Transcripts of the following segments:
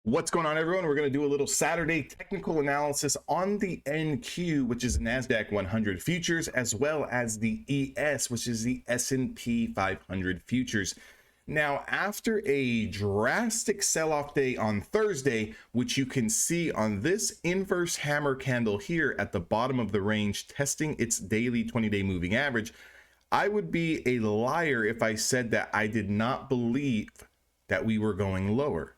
What's going on, everyone? We're going to do a little Saturday technical analysis on the NQ, which is NASDAQ 100 futures, as well as the ES, which is the S&P 500 futures. Now, after a drastic sell-off day on Thursday, which you can see on this inverse hammer candle here at the bottom of the range, testing its daily 20-day moving average, I would be a liar if I said that I did not believe that we were going lower.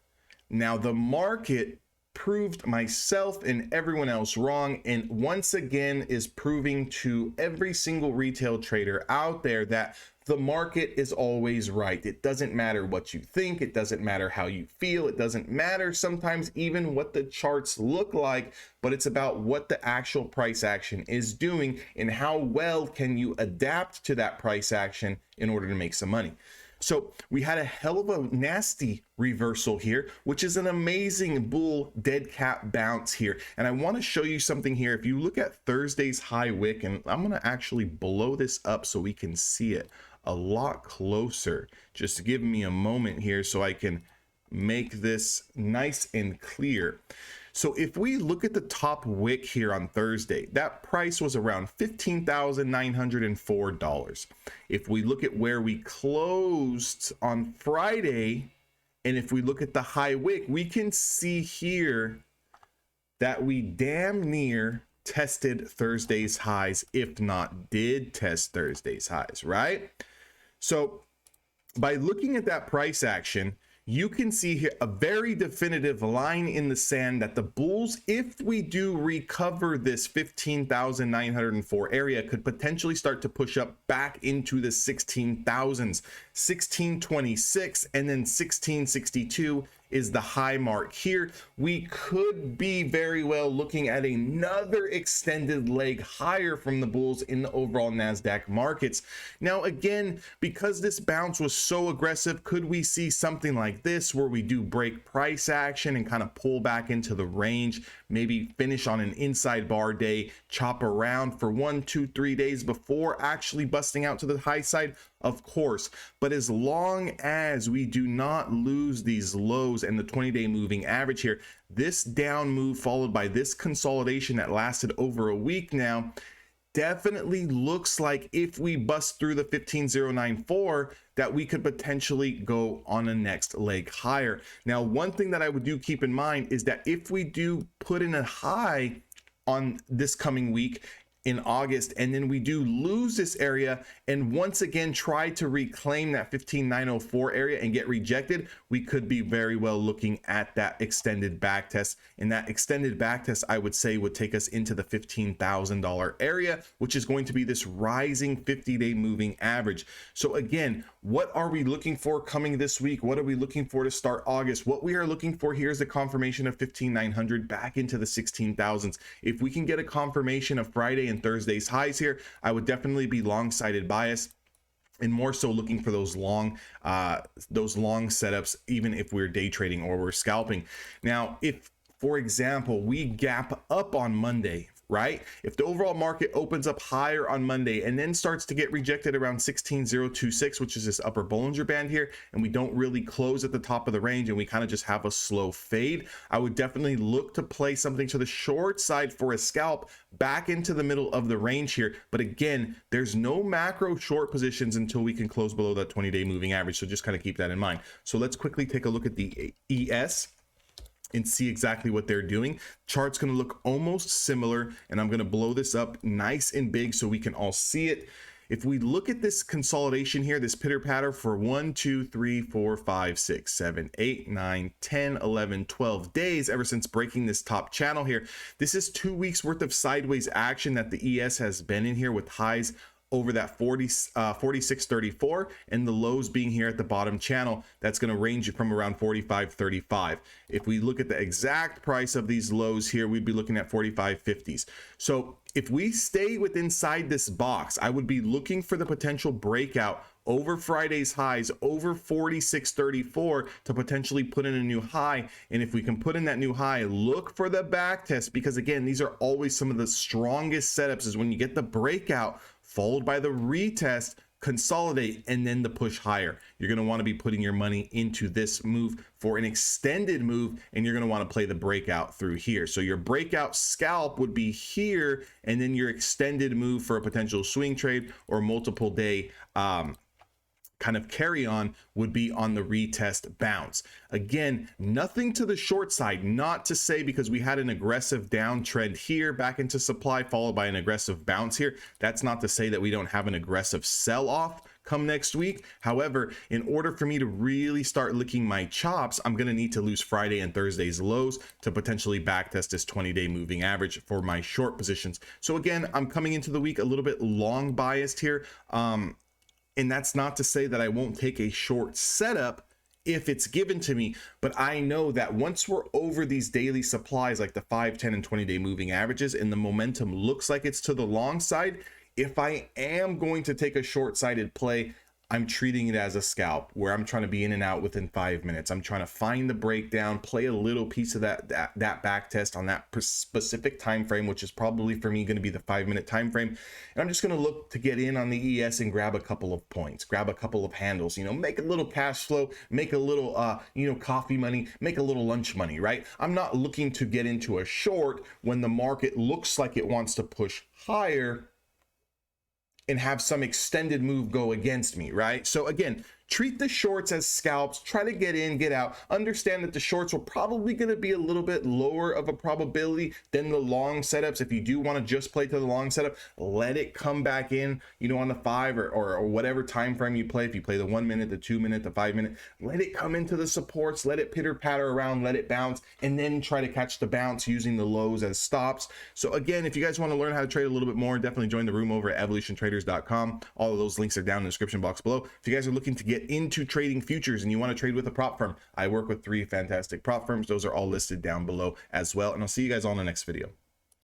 Now, the market proved myself and everyone else wrong, and once again is proving to every single retail trader out there that the market is always right. It doesn't matter what you think. It doesn't matter how you feel. It doesn't matter sometimes even what the charts look like, but it's about what the actual price action is doing and how well can you adapt to that price action in order to make some money. So we had a hell of a nasty reversal here, which is an amazing bull dead cat bounce here. And I want to show you something here. If you look at Thursday's high wick, and I'm going to actually blow this up so we can see it a lot closer. Just give me a moment here so I can make this nice and clear. So if we look at the top wick here on Thursday, that price was around $15,904. If we look at where we closed on Friday, and if we look at the high wick, we can see here that we damn near tested Thursday's highs, if not did test Thursday's highs, right? So by looking at that price action, you can see here a very definitive line in the sand that the bulls, if we do recover this 15,904 area, could potentially start to push up back into the 16,000s. 1626 and then 1662 is the high mark here. We could be very well looking at another extended leg higher from the bulls in the overall NASDAQ markets. Now, again, because this bounce was so aggressive, could we see something like this where we do break price action and kind of pull back into the range, maybe finish on an inside bar day, chop around for 1, 2, 3 days before actually busting out to the high side? Of course, but as long as we do not lose these lows and the 20-day moving average here, this down move followed by this consolidation that lasted over a week now definitely looks like if we bust through the 15,094 that we could potentially go on a next leg higher. Now, one thing that I would do keep in mind is that if we do put in a high on this coming week in August, and then we do lose this area and once again try to reclaim that 15,904 area and get rejected, we could be very well looking at that extended back test. And that extended back test, I would say, would take us into the $15,000 area, which is going to be this rising 50-day moving average. So again, what are we looking for coming this week? What are we looking for to start August? What we are looking for here is the confirmation of 15,900 back into the 16,000s. If we can get a confirmation of Friday and Thursday's highs here, I would definitely be long-sided bias and more so looking for those long setups, even if we're day trading or we're scalping. Now, if, for example, we gap up on Monday, right? If the overall market opens up higher on Monday and then starts to get rejected around 16,026, which is this upper Bollinger Band here, and we don't really close at the top of the range and we kind of just have a slow fade, I would definitely look to play something to the short side for a scalp back into the middle of the range here. But again, there's no macro short positions until we can close below that 20-day moving average. So just kind of keep that in mind. So let's quickly take a look at the ES and see exactly what they're doing. Chart's gonna look almost similar, and I'm gonna blow this up nice and big so we can all see it. If we look at this consolidation here, this pitter patter for 1, 2, 3, 4, 5, 6, 7, 8, 9, 10, 11, 12 days ever since breaking this top channel here, this is 2 weeks worth of sideways action that the ES has been in here with highs over that 46.34 and the lows being here at the bottom channel. That's going to range from around 45.35. If we look at the exact price of these lows here, we'd be looking at 45.50s. So if we stay within inside this box, I would be looking for the potential breakout over Friday's highs, over 46.34, to potentially put in a new high. And if we can put in that new high, look for the back test, because again, these are always some of the strongest setups, is when you get the breakout followed by the retest, consolidate, and then the push higher. You're going to want to be putting your money into this move for an extended move, and you're going to want to play the breakout through here. So your breakout scalp would be here, and then your extended move for a potential swing trade or multiple day kind of carry on would be on the retest bounce. Again, nothing to the short side, not to say because we had an aggressive downtrend here back into supply followed by an aggressive bounce here. That's not to say that we don't have an aggressive sell off come next week. However, in order for me to really start licking my chops, I'm going to need to lose Friday and Thursday's lows to potentially backtest this 20-day moving average for my short positions. So again, I'm coming into the week a little bit long biased here. And that's not to say that I won't take a short setup if it's given to me, but I know that once we're over these daily supplies like the 5, 10, and 20-day moving averages and the momentum looks like it's to the long side, if I am going to take a short-sided play, I'm treating it as a scalp where I'm trying to be in and out within 5 minutes. I'm trying to find the breakdown, play a little piece of that back test on that specific time frame, which is probably for me going to be the 5-minute time frame. And I'm just going to look to get in on the ES and grab a couple of points, grab a couple of handles, you know, make a little cash flow, make a little, you know, coffee money, make a little lunch money, right? I'm not looking to get into a short when the market looks like it wants to push higher and have some extended move go against me, right? So again, treat the shorts as scalps, try to get in, get out. Understand that the shorts are probably going to be a little bit lower of a probability than the long setups. If you do want to just play to the long setup, let it come back in, you know, on the 5 or whatever time frame you play. If you play the 1 minute, the 2 minute, the 5 minute, let it come into the supports, let it pitter patter around, let it bounce, and then try to catch the bounce using the lows as stops. So again, if you guys want to learn how to trade a little bit more, definitely join the room over at evolutiontraders.com. All of those links are down in the description box below. If you guys are looking to get into trading futures and you want to trade with a prop firm, I work with 3 fantastic prop firms. Those are all listed down below as well. And I'll see you guys all in the next video.